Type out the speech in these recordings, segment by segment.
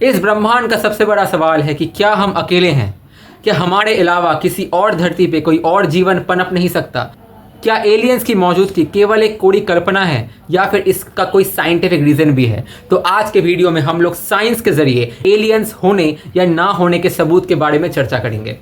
इस ब्रह्मांड का सबसे बड़ा सवाल है कि क्या हम अकेले हैं? क्या हमारे अलावा किसी और धरती पे कोई और जीवन पनप नहीं सकता? क्या एलियंस की मौजूदगी केवल एक कोरी कल्पना है या फिर इसका कोई साइंटिफिक रीजन भी है? तो आज के वीडियो में हम लोग साइंस के जरिए एलियंस होने या ना होने के सबूत के बारे में चर्चा करेंगे।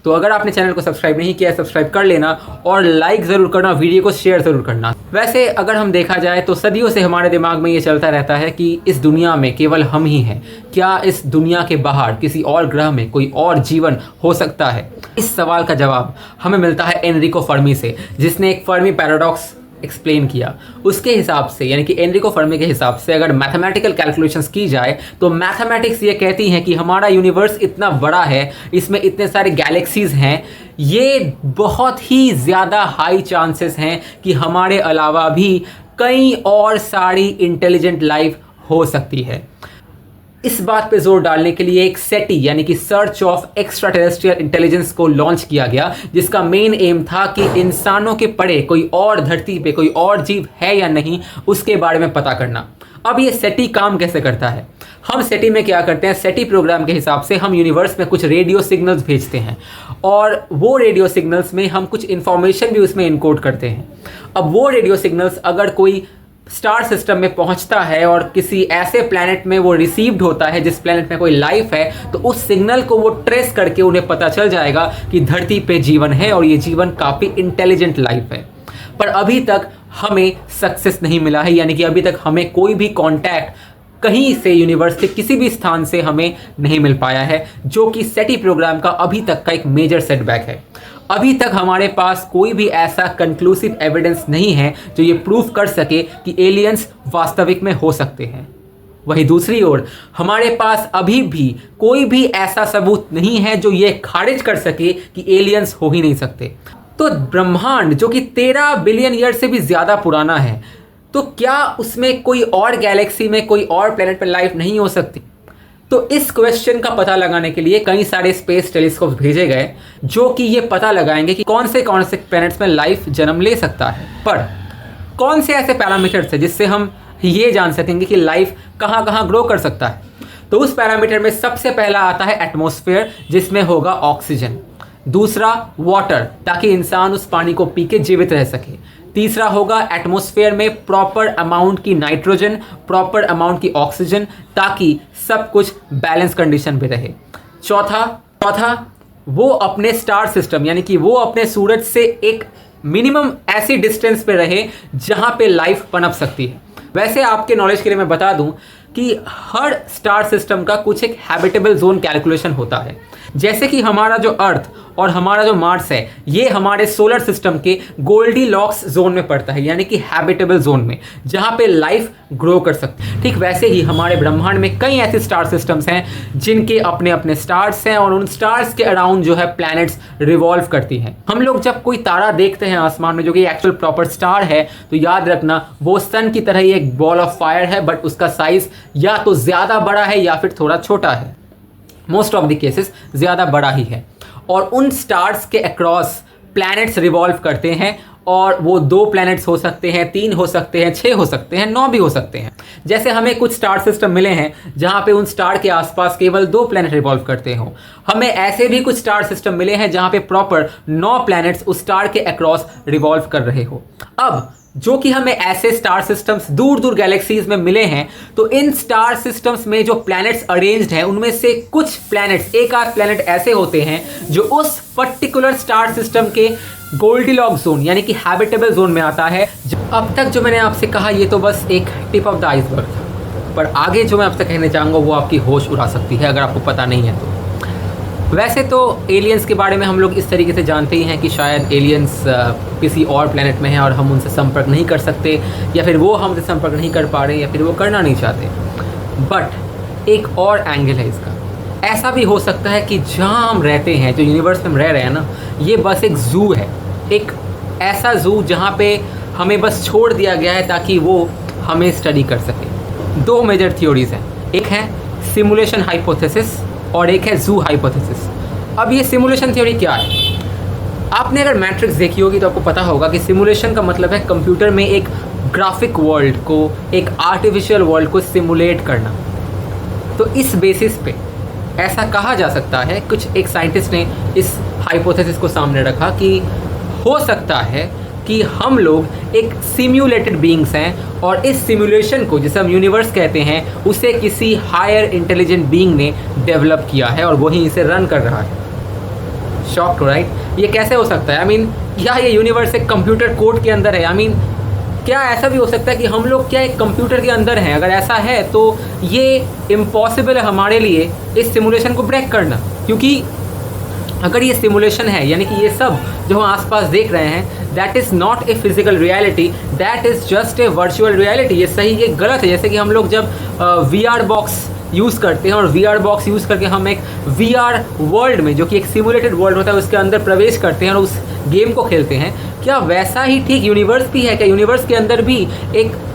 तो अगर आपने चैनल को सब्सक्राइब नहीं किया है, सब्सक्राइब कर लेना और लाइक ज़रूर करना, वीडियो को शेयर ज़रूर करना। वैसे अगर हम देखा जाए तो सदियों से हमारे दिमाग में ये चलता रहता है कि इस दुनिया में केवल हम ही हैं। क्या इस दुनिया के बाहर किसी और ग्रह में कोई और जीवन हो सकता है? इस सवाल का जवाब हमें मिलता है एनरिको फर्मी से, जिसने एक फर्मी पैराडॉक्स एक्सप्लेन किया। उसके हिसाब से, यानी कि एनरिको फर्मी के हिसाब से, अगर मैथमेटिकल कैलकुलेशंस की जाए तो मैथमेटिक्स ये कहती हैं कि हमारा यूनिवर्स इतना बड़ा है, इसमें इतने सारे गैलेक्सीज हैं, ये बहुत ही ज़्यादा हाई चांसेस हैं कि हमारे अलावा भी कई और सारी इंटेलिजेंट लाइफ हो सकती है। इस बात पे जोर डालने के लिए एक सेटी यानी कि search of extra terrestrial intelligence को लॉन्च किया गया, जिसका मेन एम था कि इंसानों के परे कोई और धरती पे कोई और जीव है या नहीं, उसके बारे में पता करना। अब ये सेटी काम कैसे करता है? हम सेटी में क्या करते हैं, सेटी प्रोग्राम के हिसाब से हम यूनिवर्स में कुछ रेडियो सिग्नल्स भेजते हैं और वो रेडियो सिग्नल्स में हम कुछ इन्फॉर्मेशन भी उसमें इनकोड करते हैं। अब वो रेडियो सिग्नल्स अगर कोई स्टार सिस्टम में पहुंचता है और किसी ऐसे प्लैनेट में वो रिसीव्ड होता है जिस प्लैनेट में कोई लाइफ है, तो उस सिग्नल को वो ट्रेस करके उन्हें पता चल जाएगा कि धरती पे जीवन है और ये जीवन काफ़ी इंटेलिजेंट लाइफ है। पर अभी तक हमें सक्सेस नहीं मिला है, यानी कि अभी तक हमें कोई भी कॉन्टैक्ट कहीं से यूनिवर्स के किसी भी स्थान से हमें नहीं मिल पाया है, जो कि सेटी प्रोग्राम का अभी तक का एक मेजर सेटबैक है। अभी तक हमारे पास कोई भी ऐसा कंक्लूसिव एविडेंस नहीं है जो ये प्रूफ कर सके कि एलियंस वास्तविक में हो सकते हैं। वहीं दूसरी ओर हमारे पास अभी भी कोई भी ऐसा सबूत नहीं है जो ये खारिज कर सके कि एलियंस हो ही नहीं सकते। तो ब्रह्मांड जो कि 13 बिलियन ईयर से भी ज़्यादा पुराना है, तो क्या उसमें कोई और गैलेक्सी में कोई और प्लेनेट पर लाइफ नहीं हो सकती? तो इस क्वेश्चन का पता लगाने के लिए कई सारे स्पेस टेलीस्कोप भेजे गए जो कि ये पता लगाएंगे कि कौन से प्लैनेट्स में लाइफ जन्म ले सकता है। पर कौन से ऐसे पैरामीटर्स हैं जिससे हम ये जान सकेंगे कि लाइफ कहाँ कहाँ ग्रो कर सकता है? तो उस पैरामीटर में सबसे पहला आता है एटमॉस्फेयर, जिसमें होगा ऑक्सीजन। दूसरा वाटर, ताकि इंसान उस पानी को पी के जीवित रह सके। तीसरा होगा एटमॉस्फेयर में प्रॉपर अमाउंट की नाइट्रोजन, प्रॉपर अमाउंट की ऑक्सीजन, ताकि सब कुछ बैलेंस कंडीशन पे रहे। चौथा वो अपने स्टार सिस्टम यानी कि वो अपने सूरज से एक मिनिमम ऐसी डिस्टेंस पे रहे जहां पे लाइफ पनप सकती है। वैसे आपके नॉलेज के लिए मैं बता दूं कि हर स्टार सिस्टम का कुछ एक हैबिटेबल जोन कैलकुलेशन होता है। जैसे कि हमारा जो अर्थ और हमारा जो मार्स है, ये हमारे सोलर सिस्टम के गोल्डीलॉक्स जोन में पड़ता है, यानी कि हैबिटेबल जोन में, जहाँ पे लाइफ ग्रो कर सकती है। ठीक वैसे ही हमारे ब्रह्मांड में कई ऐसे स्टार सिस्टम्स हैं जिनके अपने अपने स्टार्स हैं और उन स्टार्स के अराउंड जो है प्लैनेट्स रिवॉल्व करती हैं। हम लोग जब कोई तारा देखते हैं आसमान में जो कि एक्चुअल प्रॉपर स्टार है, तो याद रखना वो सन की तरह ही एक बॉल ऑफ फायर है, बट उसका साइज या तो ज़्यादा बड़ा है या फिर थोड़ा छोटा है। मोस्ट ऑफ द केसेस ज़्यादा बड़ा ही है और उन स्टार्स के अक्रॉस प्लैनेट्स रिवॉल्व करते हैं, और वो 2 प्लैनेट्स हो सकते हैं, 3 हो सकते हैं, 6 हो सकते हैं, 9 भी हो सकते हैं। जैसे हमें कुछ स्टार सिस्टम मिले हैं जहाँ पे उन स्टार के आसपास केवल 2 प्लैनेट रिवॉल्व करते हों। हमें ऐसे भी कुछ स्टार सिस्टम मिले हैं जहाँ पे प्रॉपर 9 प्लैनेट्स उस स्टार के अक्रॉस रिवॉल्व कर रहे हो। अब जो कि हमें ऐसे स्टार सिस्टम्स दूर दूर गैलेक्सीज में मिले हैं, तो इन स्टार सिस्टम्स में जो प्लैनेट्स अरेंज्ड हैं उनमें से कुछ प्लैनेट्स, एक आध प्लैनेट ऐसे होते हैं जो उस पर्टिकुलर स्टार सिस्टम के गोल्डीलॉक्स जोन यानी कि हैबिटेबल जोन में आता है। अब तक जो मैंने आपसे कहा ये तो बस एक टिप ऑफ द आइसबर्ग था, पर आगे जो मैं आपसे कहने चाहूँगा वो आपकी होश उड़ा सकती है अगर आपको पता नहीं है तो। वैसे तो एलियंस के बारे में हम लोग इस तरीके से जानते ही हैं कि शायद एलियंस किसी और प्लेनेट में हैं और हम उनसे संपर्क नहीं कर सकते, या फिर वो हमसे संपर्क नहीं कर पा रहे, या फिर वो करना नहीं चाहते। बट एक और एंगल है इसका। ऐसा भी हो सकता है कि जहाँ हम रहते हैं, जो यूनिवर्स में हम रह रहे हैं ना, ये बस एक ज़ू है, एक ऐसा ज़ू जहाँ पे हमें बस छोड़ दिया गया है ताकि वो हमें स्टडी कर सके। 2 मेजर थियोरीज हैं, एक है सिमुलेशन हाइपोथेसिस और एक है ज़ू हाइपोथेसिस। अब ये सिमुलेशन थ्योरी क्या है? आपने अगर मैट्रिक्स देखी होगी तो आपको पता होगा कि सिमुलेशन का मतलब है कंप्यूटर में एक ग्राफिक वर्ल्ड को, एक आर्टिफिशियल वर्ल्ड को सिमुलेट करना। तो इस बेसिस पे ऐसा कहा जा सकता है, कुछ एक साइंटिस्ट ने इस हाइपोथेसिस को सामने रखा कि हो सकता है कि हम लोग एक सिम्युलेटेड बीइंग्स हैं और इस सिमुलेशन को, जिसे हम यूनिवर्स कहते हैं, उसे किसी हायर इंटेलिजेंट बीइंग ने डेवलप किया है और वही इसे रन कर रहा है। Shocked, right? ये कैसे हो सकता है? आई मीन, क्या ये यूनिवर्स एक कंप्यूटर कोड के अंदर है? आई मीन, क्या ऐसा भी हो सकता है कि हम लोग क्या एक कंप्यूटर के अंदर हैं? अगर ऐसा है तो ये इम्पॉसिबल है हमारे लिए इस सिमुलेशन को ब्रेक करना, क्योंकि अगर ये सिमुलेशन है, यानी कि ये सब जो हम आसपास देख रहे हैं, that is not a physical reality, that is just a virtual reality. ये सही, ये गलत है। जैसे कि हम लोग जब VR बॉक्स यूज़ करते हैं और VR बॉक्स यूज़ करके हम एक VR वर्ल्ड में, जो कि एक सिमुलेटेड वर्ल्ड होता है, उसके अंदर प्रवेश करते हैं और उस गेम को खेलते हैं, क्या वैसा ही ठीक यूनिवर्स भी है? क्या यूनिवर्स के अंदर भी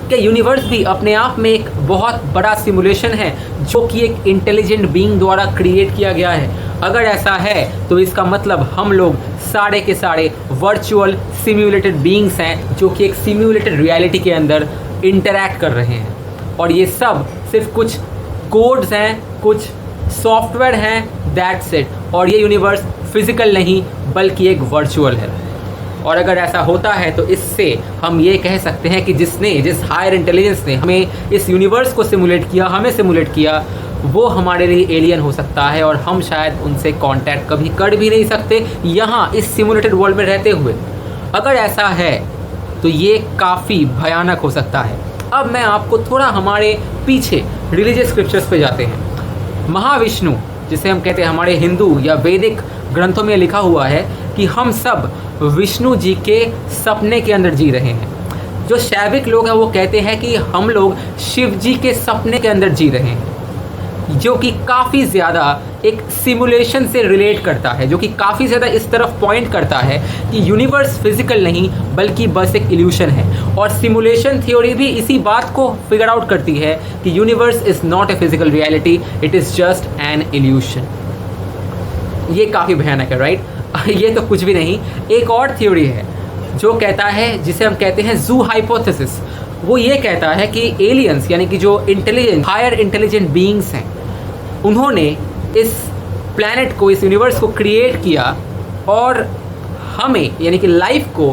क्या यूनिवर्स भी अपने आप में एक बहुत बड़ा सिमुलेशन है जो कि एक इंटेलिजेंट बीइंग द्वारा क्रिएट किया गया है? अगर ऐसा है तो इसका मतलब हम लोग सारे के सारे वर्चुअल सिम्युलेटेड बीइंग्स हैं जो कि एक सिम्युलेटेड रियलिटी के अंदर इंटरैक्ट कर रहे हैं, और ये सब सिर्फ कुछ कोड्स हैं, कुछ सॉफ्टवेयर हैं, दैट्स इट। और ये यूनिवर्स फिजिकल नहीं बल्कि एक वर्चुअल है। और अगर ऐसा होता है तो इससे हम ये कह सकते हैं कि जिस हायर इंटेलिजेंस ने हमें इस यूनिवर्स को सिमुलेट किया, हमें सिमुलेट किया, वो हमारे लिए एलियन हो सकता है और हम शायद उनसे कांटेक्ट कभी कर भी नहीं सकते यहाँ इस सिमुलेटेड वर्ल्ड में रहते हुए। अगर ऐसा है तो ये काफ़ी भयानक हो सकता है। अब मैं आपको थोड़ा हमारे पीछे रिलीजियस स्क्रिप्चर्स पे जाते हैं। महाविष्णु, जिसे हम कहते हैं, हमारे हिंदू या वैदिक ग्रंथों में लिखा हुआ है कि हम सब विष्णु जी के सपने के अंदर जी रहे हैं। जो शैविक लोग हैं वो कहते हैं कि हम लोग शिव जी के सपने के अंदर जी रहे हैं, जो कि काफ़ी ज़्यादा एक सिमुलेशन से रिलेट करता है, जो कि काफ़ी ज़्यादा इस तरफ पॉइंट करता है कि यूनिवर्स फिजिकल नहीं बल्कि बस एक इल्यूशन है। और सिमुलेशन थ्योरी भी इसी बात को फिगर आउट करती है कि universe is not a physical reality, it is just an illusion. ये काफ़ी भयानक है, राइट? ये तो कुछ भी नहीं। एक और थ्योरी है जो कहता है, जिसे हम कहते हैं ज़ू हाइपोथेसिस। वो ये कहता है कि एलियंस, यानी कि जो हायर इंटेलिजेंट बीइंग्स हैं, उन्होंने इस प्लैनेट को, इस यूनिवर्स को क्रिएट किया और हमें, यानी कि लाइफ को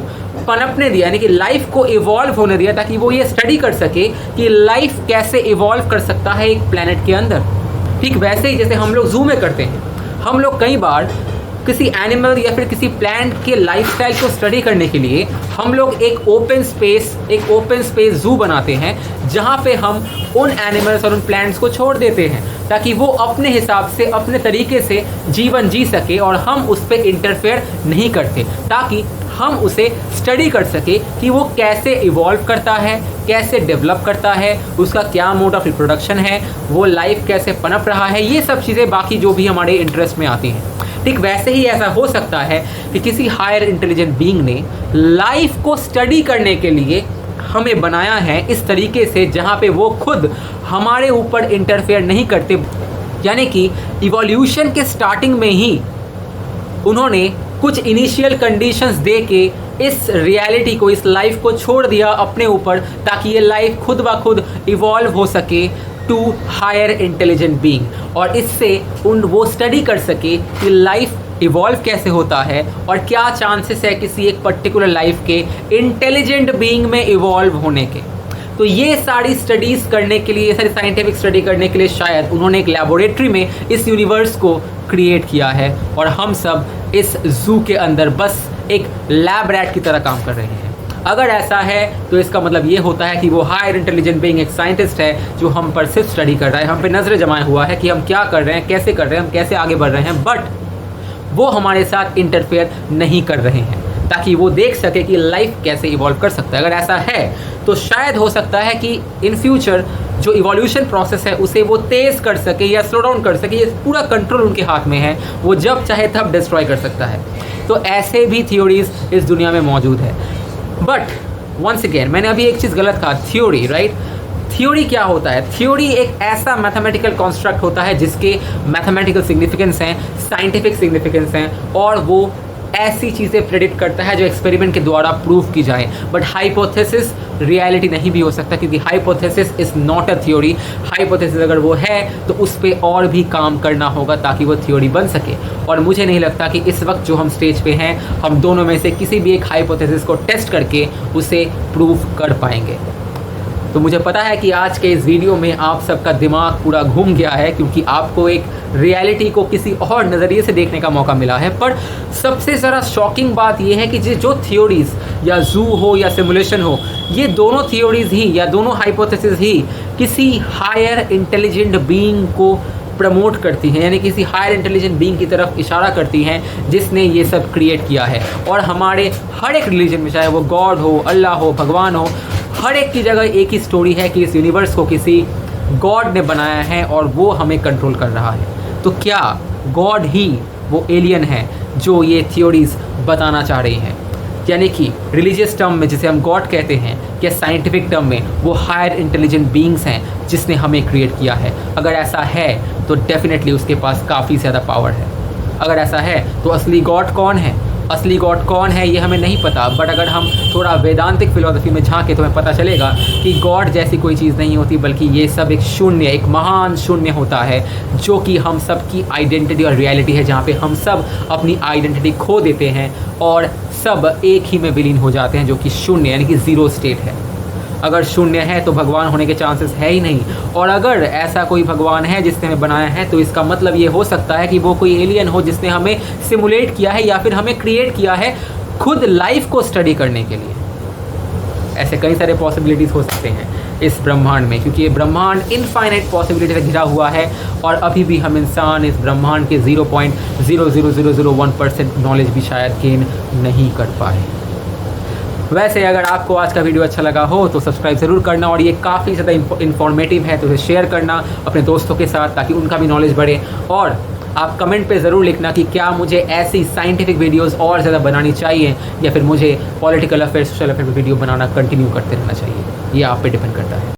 पनपने दिया, यानी कि लाइफ को इवॉल्व होने दिया, ताकि वो ये स्टडी कर सके कि लाइफ कैसे इवॉल्व कर सकता है एक प्लैनेट के अंदर। ठीक वैसे ही जैसे हम लोग ज़ू में करते हैं, हम लोग कई बार किसी एनिमल या फिर किसी प्लांट के लाइफस्टाइल को स्टडी करने के लिए हम लोग एक ओपन स्पेस ज़ू बनाते हैं, जहाँ पे हम उन एनिमल्स और उन प्लांट्स को छोड़ देते हैं ताकि वो अपने हिसाब से, अपने तरीके से जीवन जी सके और हम उस पर इंटरफेयर नहीं करते, ताकि हम उसे स्टडी कर सके कि वो कैसे इवॉल्व करता है, कैसे डेवलप करता है, उसका क्या मोड ऑफ रिप्रोडक्शन है, वो लाइफ कैसे पनप रहा है, ये सब चीज़ें बाकी जो भी हमारे इंटरेस्ट में आती हैं। ठीक वैसे ही ऐसा हो सकता है कि किसी हायर इंटेलिजेंट बीइंग ने लाइफ को स्टडी करने के लिए हमें बनाया है इस तरीके से जहाँ पे वो खुद हमारे ऊपर इंटरफेयर नहीं करते, यानी कि इवोल्यूशन के स्टार्टिंग में ही उन्होंने कुछ इनिशियल कंडीशंस दे के इस रियलिटी को, इस लाइफ को छोड़ दिया अपने ऊपर, ताकि ये लाइफ खुद ब खुद इवॉल्व हो सके टू हायर इंटेलिजेंट बीइंग, और इससे वो स्टडी कर सके कि लाइफ इवॉल्व कैसे होता है और क्या चांसेस है किसी एक पर्टिकुलर लाइफ के इंटेलिजेंट बीइंग में इवॉल्व होने के। तो ये सारी स्टडीज़ करने के लिए, ये सारी साइंटिफिक स्टडी करने के लिए शायद उन्होंने एक लैबोरेटरी में इस यूनिवर्स को क्रिएट किया है और हम सब इस ज़ू के अंदर बस एक लैब रैट की तरह काम कर रहे हैं। अगर ऐसा है तो इसका मतलब ये होता है कि वो हायर इंटेलिजेंट बीइंग एक साइंटिस्ट है जो हम पर सिर्फ स्टडी कर रहा है, हम पे नज़रें जमाए हुआ है कि हम क्या कर रहे हैं, कैसे कर रहे हैं, हम कैसे आगे बढ़ रहे हैं, बट वो हमारे साथ इंटरफेयर नहीं कर रहे हैं ताकि वो देख सके कि लाइफ कैसे इवॉल्व कर सकता है। अगर ऐसा है तो शायद हो सकता है कि इन फ्यूचर जो इवोल्यूशन प्रोसेस है उसे वो तेज़ कर सके या स्लो डाउन कर सके, ये पूरा कंट्रोल उनके हाथ में है, वो जब चाहे तब डिस्ट्रॉय कर सकता है। तो ऐसे भी थ्योरीज इस दुनिया में मौजूद है। बट वंस अगेन, मैंने अभी एक चीज़ गलत कहा, थ्योरी, राइट? थ्योरी क्या होता है? थ्योरी एक ऐसा मैथमेटिकल कॉन्स्ट्रक्ट होता है जिसके मैथमेटिकल सिग्निफिकेंस हैं, साइंटिफिक सिग्निफिकेंस हैं, और वो ऐसी चीज़ें प्रेडिक्ट करता है जो एक्सपेरिमेंट के द्वारा प्रूव की जाए। बट हाइपोथेसिस रियलिटी नहीं भी हो सकता, क्योंकि hypothesis is not a theory. Hypothesis अगर वो है तो उस पर और भी काम करना होगा ताकि वो थ्योरी बन सके। और मुझे नहीं लगता कि इस वक्त जो हम स्टेज पे हैं, हम दोनों में से किसी भी एक हाइपोथेसिस को टेस्ट करके उसे प्रूव कर पाएंगे। तो मुझे पता है कि आज के इस वीडियो में आप सबका दिमाग पूरा घूम गया है, क्योंकि आपको एक रियलिटी को किसी और नज़रिए से देखने का मौका मिला है। पर सबसे ज़रा शॉकिंग बात यह है कि जो थ्योरीज़ या जू हो या सिमुलेशन हो, ये दोनों थ्योरीज़ ही या दोनों हाइपोथेसिस ही किसी हायर इंटेलिजेंट बीइंग को प्रमोट करती हैं, यानी किसी हायर इंटेलिजेंट बीइंग की तरफ इशारा करती हैं जिसने ये सब क्रिएट किया है। और हमारे हर एक रिलीजन में, चाहे वो गॉड हो, अल्लाह हो, भगवान हो, हर एक की जगह एक ही स्टोरी है कि इस यूनिवर्स को किसी गॉड ने बनाया है और वो हमें कंट्रोल कर रहा है। तो क्या गॉड ही वो एलियन है जो ये थ्योरीज़ बताना चाह रही हैं? यानी कि रिलीजियस टर्म में जिसे हम गॉड कहते हैं, या साइंटिफिक टर्म में वो हायर इंटेलिजेंट बीइंग्स हैं जिसने हमें क्रिएट किया है? अगर ऐसा है तो डेफिनेटली उसके पास काफ़ी ज़्यादा पावर है। अगर ऐसा है तो असली गॉड कौन है? असली गॉड कौन है ये हमें नहीं पता, बट अगर हम थोड़ा वेदांतिक फिलोसफी में झांके तो हमें पता चलेगा कि गॉड जैसी कोई चीज़ नहीं होती, बल्कि ये सब एक शून्य, एक महान शून्य होता है, जो कि हम सब की आइडेंटिटी और रियलिटी है, जहाँ पे हम सब अपनी आइडेंटिटी खो देते हैं और सब एक ही में विलीन हो जाते हैं, जो कि शून्य यानी कि ज़ीरो स्टेट है। अगर शून्य है तो भगवान होने के चांसेस है ही नहीं, और अगर ऐसा कोई भगवान है जिसने हमें बनाया है तो इसका मतलब ये हो सकता है कि वो कोई एलियन हो जिसने हमें सिमुलेट किया है या फिर हमें क्रिएट किया है खुद लाइफ को स्टडी करने के लिए। ऐसे कई सारे पॉसिबिलिटीज़ हो सकते हैं इस ब्रह्मांड में, क्योंकि ये ब्रह्मांड इनफाइनाइट पॉसिबिलिटी से घिरा हुआ है और अभी भी हम इंसान इस ब्रह्मांड के 0.00001% नॉलेज भी शायद गेन नहीं कर पाए। वैसे अगर आपको आज का वीडियो अच्छा लगा हो तो सब्सक्राइब ज़रूर करना, और ये काफ़ी ज़्यादा इन्फॉर्मेटिव है तो इसे शेयर करना अपने दोस्तों के साथ ताकि उनका भी नॉलेज बढ़े। और आप कमेंट पे ज़रूर लिखना कि क्या मुझे ऐसी साइंटिफिक वीडियोस और ज़्यादा बनानी चाहिए या फिर मुझे political affairs, social affair video बनाना कंटिन्यू करते रहना चाहिए। ये आप पे डिपेंड करता है।